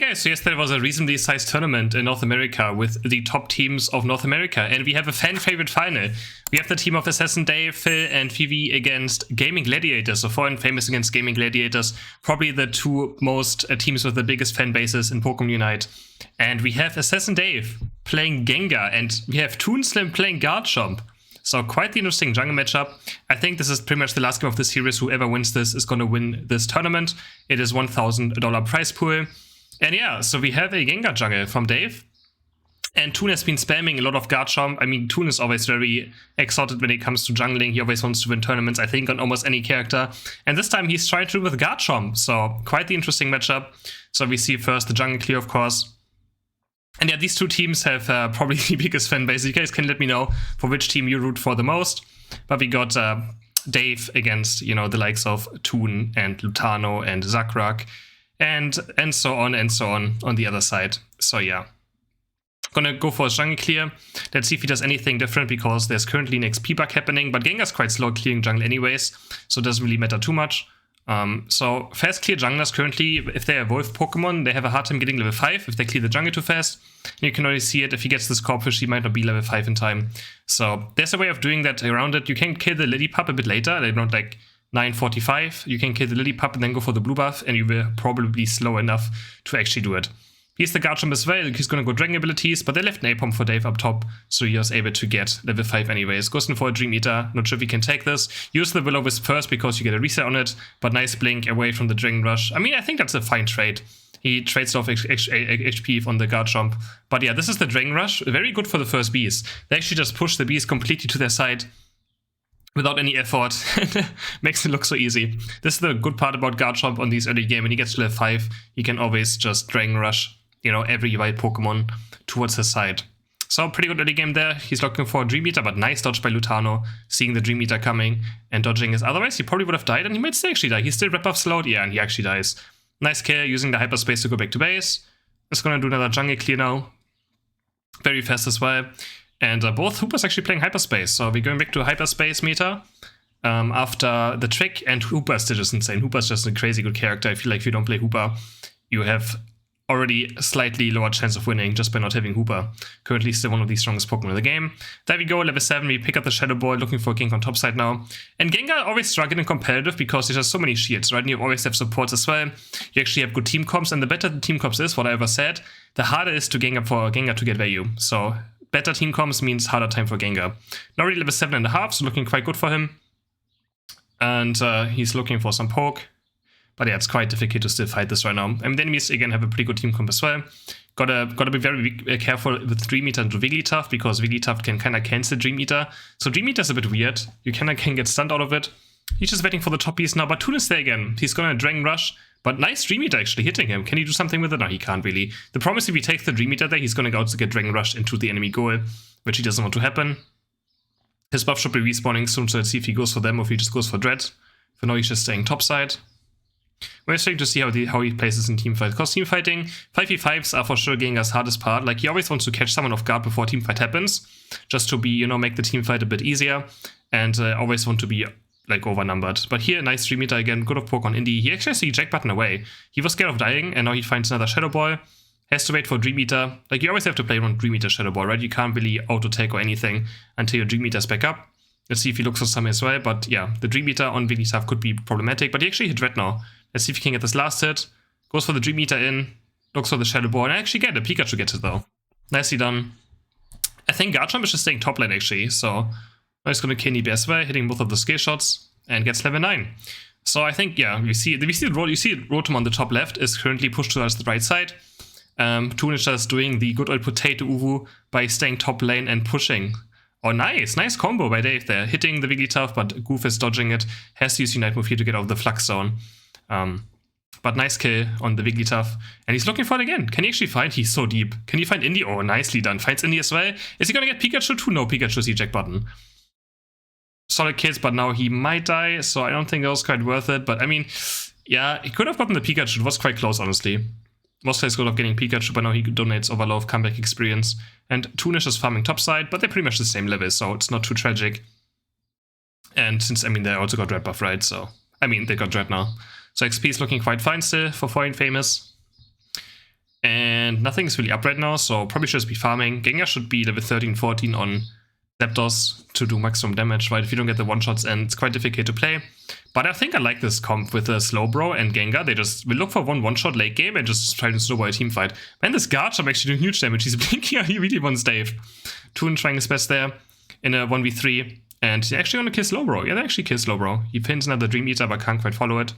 Okay, so yesterday was a reasonably sized tournament in North America with the top teams of North America, and we have a fan favorite final. We have the team of Assassin Dave, Phil, and Vivi against Gaimin Gladiators, so Foreign Famous against Gaimin Gladiators, probably the two most teams with the biggest fan bases in Pokemon Unite. And we have Assassin Dave playing Gengar, and we have Toon playing Garchomp. So quite the interesting jungle matchup. I think this is pretty much the last game of the series. Whoever wins this is going to win this tournament. It is $1,000 prize pool. And yeah, so we have a Gengar jungle from Dave. And Toon has been spamming a lot of Garchomp. I mean, Toon is always very excited when it comes to jungling. He always wants to win tournaments, I think, on almost any character. And this time he's trying to do with Garchomp. So quite the interesting matchup. So we see first the jungle clear, of course. And yeah, these two teams have probably the biggest fan base. You guys can let me know for which team you root for the most. But we got Dave against, you know, the likes of Toon and Lutano and Zakrak. And so on on the other side. So yeah, gonna go for a jungle clear. Let's see if he does anything different, because there's currently an XP bug happening, but Gengar's quite slow clearing jungle anyways, so it doesn't really matter too much. So fast clear junglers currently, if they evolve Pokemon, they have a hard time getting level 5 if they clear the jungle too fast. And you can already see it, if he gets this Corphish, he might not be level 5 in time. So there's a way of doing that around it. You can kill the Lillipup a bit later, they're not like 9:45, you can kill the Lillipup and then go for the blue buff, and you will probably be slow enough to actually do it. Here's the Garchomp as well, he's gonna go Dragon abilities, but they left an Napalm for Dave up top, so he was able to get level 5 anyways. Goes in for a Dream Eater, not sure if he can take this. Use the Will-O-Wisp first because you get a reset on it, but nice blink away from the Dragon Rush. I mean, I think that's a fine trade. He trades off HP on the Garchomp. But yeah, this is the Dragon Rush, very good for the first bees. They actually just push the bees completely to their side without any effort. Makes it look so easy. This is the good part about Garchomp on these early game. When he gets to level 5, he can always just Dragon Rush, you know, every wild Pokemon towards his side. So pretty good early game there. He's looking for a Dream Eater, but nice dodge by Lutano, seeing the Dream Eater coming and dodging his. Otherwise, he probably would have died, and he might still actually die. He's still red buff slowed, yeah, and he actually dies. Nice kill, using the hyperspace to go back to base. It's gonna do another jungle clear now. Very fast as well. And both Hooper's actually playing hyperspace, so we're going back to a hyperspace meta after the trick, and Hooper still just insane. Hooper's just a crazy good character. I feel like if you don't play Hooper, you have already a slightly lower chance of winning just by not having Hooper. Currently still one of the strongest Pokemon in the game. There we go, level 7, we pick up the Shadow Ball, looking for a King on top side now. And Gengar always struggle in competitive because there's just so many shields, right? And you always have supports as well. You actually have good team comps, and the better the team comps is, what I ever said, the harder it is for Gengar to get value. So better team comps means harder time for Gengar. Now already level 7.5, so looking quite good for him. And he's looking for some poke. But yeah, it's quite difficult to still fight this right now. I mean, the enemies, again, have a pretty good team comp as well. Gotta be very careful with Dream Eater and Wigglytuff, because Wigglytuff can kind of cancel Dream Eater. So Dream Eater is a bit weird. You can get stunned out of it. He's just waiting for the top piece now, but Toon is there again. He's gonna Dragon Rush, but nice Dream Eater actually hitting him. Can he do something with it? No, he can't really. The problem is if he takes the Dream Eater there, he's gonna go to get Dragon Rushed into the enemy goal, which he doesn't want to happen. His buff should be respawning soon, so let's see if he goes for them or if he just goes for Dread. For now, he's just staying topside. We're starting to see how he places in teamfight. Because teamfighting, 5v5s are for sure Gengar's hardest part. Like, he always wants to catch someone off guard before teamfight happens, just to be, you know, make the teamfight a bit easier, and always want to be, like, overnumbered. But here, nice Dream Eater again, good of poke on Indy. He actually has the eject button away. He was scared of dying, and now he finds another Shadow Ball. Has to wait for Dream Eater. Like, you always have to play around Dream Eater Shadow Ball, right? You can't really auto-take or anything until your Dream Eater's back up. Let's see if he looks for some as well, but yeah, the Dream Eater on Wigglytuff could be problematic, but he actually hit Dread now. Let's see if he can get this last hit. Goes for the Dream Eater in, looks for the Shadow Ball, and I actually get it. Pikachu gets it though. Nicely done. I think Garchomp is just staying top lane actually, so now he's going to kill Nibi as well, hitting both of the skill shots, and gets level 9. So I think, yeah, you see Rotom on the top left is currently pushed towards the right side. Toon is just doing the good old potato uwu by staying top lane and pushing. Oh, nice combo by Dave there. Hitting the Wigglytuff, but Goof is dodging it. Has to use Unite Move here to get out of the Flux Zone. But nice kill on the Wigglytuff. And he's looking for it again. Can he actually find? He's so deep. Can he find Indy? Oh, nicely done. Finds Indy as well. Is he gonna get Pikachu too? No, Pikachu's eject button. Solid kills, but now he might die, so I don't think that was quite worth it. But I mean, yeah, he could have gotten the Pikachu. It was quite close, honestly. Was close of getting Pikachu, but now he donates Overload comeback experience. And Toon is just farming topside, but they're pretty much the same level, so it's not too tragic. And since, I mean, they also got Red buff, right? So, I mean, they got Dread now. So XP is looking quite fine still for Foreign Famous. and nothing's really up right now, so probably should just be farming. Gengar should be level 13, 14 on Zapdos to do maximum damage, right? If you don't get the one-shots, and it's quite difficult to play. But I think I like this comp with the Slowbro and Gengar. They just will look for one-shot late game and just try to snowball a team fight. Man, this Garchomp actually doing huge damage. He's blinking, he really wants Dave. Toon trying his best there in a 1v3. And they're actually gonna kill Slowbro. Yeah, they actually kill Slowbro. He pins another Dream Eater, but can't quite follow it.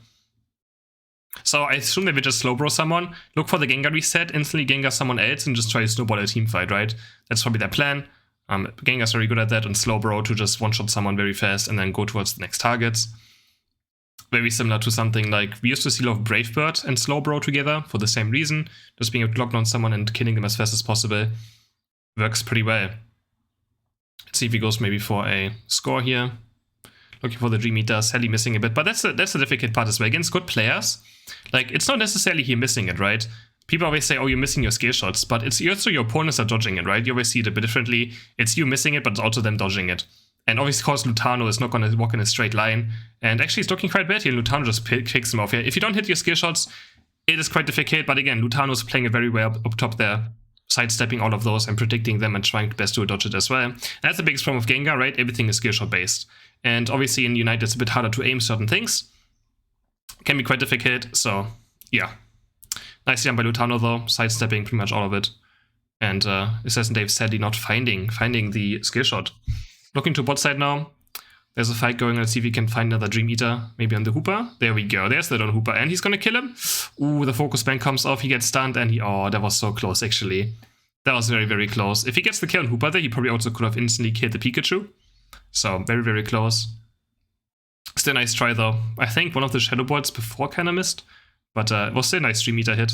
So I assume they will just Slowbro someone, look for the Gengar reset, instantly Gengar someone else, and just try to snowball a team fight, right? That's probably their plan. Gengar's very good at that, and Slowbro to just one-shot someone very fast and then go towards the next targets. Very similar to something like we used to see a lot of Brave Bird and Slowbro together for the same reason. Just being able to lock down someone and killing them as fast as possible works pretty well. Let's see if he goes maybe for a score here. Looking for the Dream Eater, sadly missing a bit, but that's the difficult part as well. Against good players, like, it's not necessarily he missing it, right? People always say, oh, you're missing your skill shots, but it's also your opponents are dodging it, right? You always see it a bit differently. It's you missing it, but it's also them dodging it. And obviously, of course, Lutano is not going to walk in a straight line. And actually, it's looking quite bad here. Lutano just kicks him off here. If you don't hit your skill shots, it is quite difficult. But again, Lutano is playing it very well up top there, sidestepping all of those and predicting them and trying best to dodge it as well. And that's the biggest problem of Gengar, right? Everything is skill shot based. And obviously, in Unite, it's a bit harder to aim certain things. Can be quite difficult, so yeah. Nice jump by Lutano though, sidestepping pretty much all of it. And Assassin Dave sadly not finding the skill shot. Looking to bot side now. There's a fight going on. Let's see if we can find another Dream Eater. Maybe on the Hooper. There we go. There's the Don Hooper. And he's gonna kill him. Ooh, the focus band comes off. He gets stunned and he... Oh, that was so close actually. That was very, very close. If he gets the kill on Hooper there, he probably also could have instantly killed the Pikachu. So, very, very close. Still a nice try though. I think one of the Shadow Balls before kinda missed. But it was still a nice Dream Eater hit.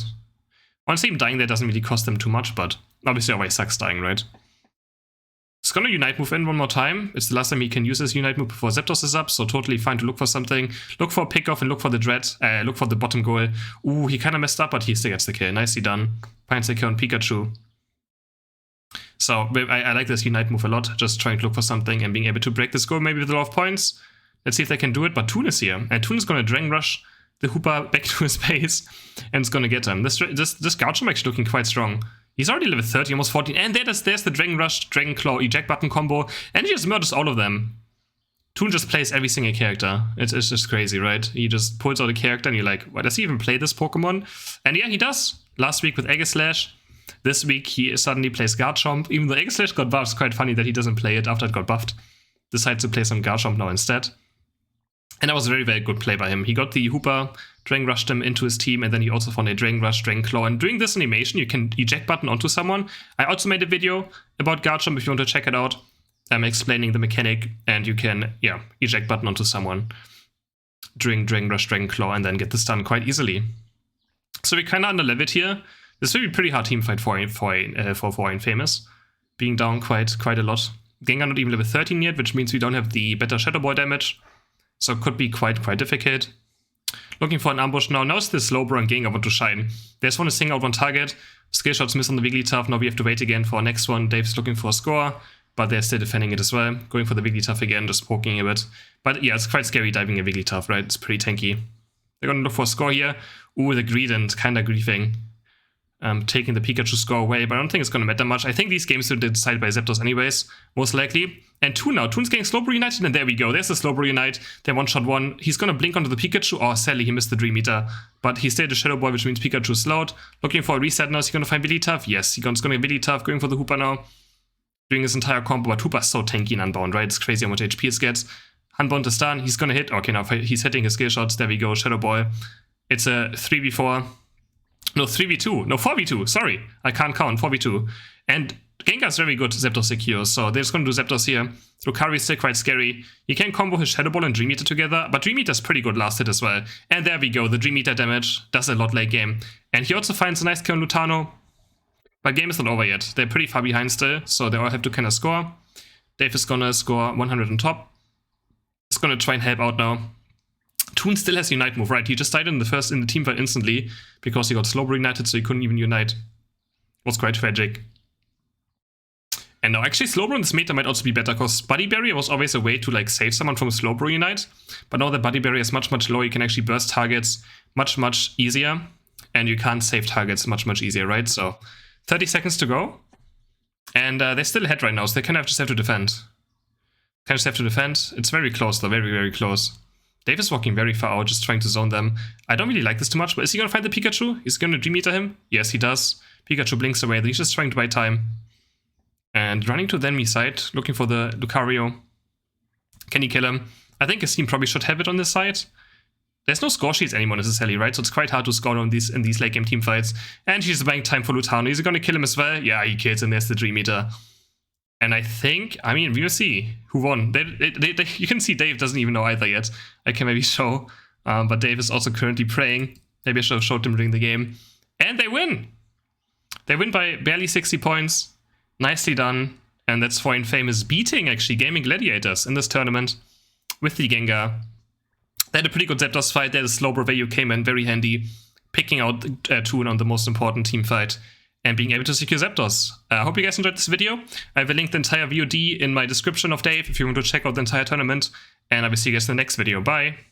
Honestly, him dying there doesn't really cost them too much, but obviously always sucks dying, right? He's gonna Unite move in one more time. It's the last time he can use his Unite move before Zapdos is up, so totally fine to look for something. Look for a pick-off and look for the Dread. Look for the bottom goal. Ooh, he kinda messed up, but he still gets the kill. Nicely done. Finds the kill on Pikachu. So I like this Unite move a lot, just trying to look for something and being able to break this goal maybe with a lot of points. Let's see if they can do it, but Toon is here. And Toon is gonna Dragon Rush the Hooper back to his base, and it's gonna get him. This Garchomp actually looking quite strong. He's already level 30, almost 14, and there's the Dragon Rush, Dragon Claw, Eject Button combo, and he just murders all of them. Toon just plays every single character. It's just crazy, right? He just pulls out a character, and you're like, why does he even play this Pokemon? And yeah, he does. Last week with Aegislash. This week he suddenly plays Garchomp. Even though Aegislash got buffed, it's quite funny that he doesn't play it after it got buffed. Decides to play some Garchomp now instead. And that was a very, very good play by him. He got the Hooper, Dragon Rushed him into his team, and then he also found a Dragon Rush, Dragon Claw. And doing this animation, you can Eject Button onto someone. I also made a video about Garchomp if you want to check it out. I'm explaining the mechanic, and you can, yeah, Eject Button onto someone during Dragon Rush, Dragon Claw, and then get the stun quite easily. So we're kind of under-leveled here. This will be a pretty hard team fight for Infamous, being down quite a lot. Gengar not even level 13 yet, which means we don't have the better Shadow Ball damage. So it could be quite difficult. Looking for an ambush now. Now it's the Slowbro and Gengar want to shine. There's one to sing out one target. Skill shots miss on the Wigglytuff. Now we have to wait again for our next one. Dave's looking for a score, but they're still defending it as well. Going for the Wigglytuff again, just poking a bit. But yeah, it's quite scary diving a Wigglytuff, right? It's pretty tanky. They're gonna look for a score here. Ooh, the Greedent, kinda griefing. Taking the Pikachu score away, but I don't think it's gonna matter much. I think these games will be decided by Zapdos anyways, most likely. And Toon now. Toon's getting Slowbro United, and there we go. There's the Slowbro Unite. They one-shot one. He's gonna blink onto the Pikachu. Oh, sadly, he missed the Dream Eater. But he stayed a Shadow Ball, which means Pikachu slowed. Looking for a reset now. Is he gonna find Wigglytuff? Yes, he's gonna get Wigglytuff. Going for the Hooper now. Doing his entire combo, but Hooper's so tanky in Unbound, right? It's crazy how much HP it gets. Unbound to stun. He's gonna hit. Okay, now he's hitting his skill shots. There we go. Shadow Ball. It's a 3v4. No, 3v2. No, 4v2. Sorry. I can't count. 4v2. And Gengar's very good Zapdos secure, so they're just gonna do Zapdos here. Lucario's still quite scary. You can combo his Shadow Ball and Dream Eater together, but Dream Eater's pretty good last hit as well. And there we go. The Dream Eater damage does a lot late game. And he also finds a nice kill on Lutano. But game is not over yet. They're pretty far behind still, so they all have to kind of score. Dave is gonna score 100 on top. He's gonna try and help out now. Toon still has Unite move, right? He just died in the team fight instantly because he got Slowbro United, so he couldn't even Unite. Was quite tragic. And now actually Slowbro in this meta might also be better because Buddy Barrier was always a way to like save someone from Slowbro Unite. But now that Buddy Barrier is much lower, you can actually burst targets much easier. and you can't save targets much easier, right? So 30 seconds to go. And they're still ahead right now, so they kind of just have to defend. It's very close though, very close. Dave is walking very far out, just trying to zone them. I don't really like this too much, but is he gonna find the Pikachu? He's gonna Dream Eater him? Yes, he does. Pikachu blinks away, he's just trying to buy time. And running to the enemy side, looking for the Lucario. Can he kill him? I think his team probably should have it on this side. There's no score sheets anymore necessarily, right? So it's quite hard to score in these late game team fights. And he's buying time for Lutano. Is he gonna kill him as well? Yeah, he kills him. There's the Dream Eater. And I think, I mean, we will see who won. You can see Dave doesn't even know either yet. I can maybe show. But Dave is also currently praying. Maybe I should have showed him during the game. And they win! They win by barely 60 points. Nicely done. And that's for Infamous beating, actually, Gaimin Gladiators in this tournament with the Gengar. They had a pretty good Zapdos fight. There, the slow Bravayu came in very handy, picking out Toon on the most important team fight and being able to secure Zapdos. I hope you guys enjoyed this video. I will link the entire VOD in my description of Dave if you want to check out the entire tournament. And I will see you guys in the next video. Bye!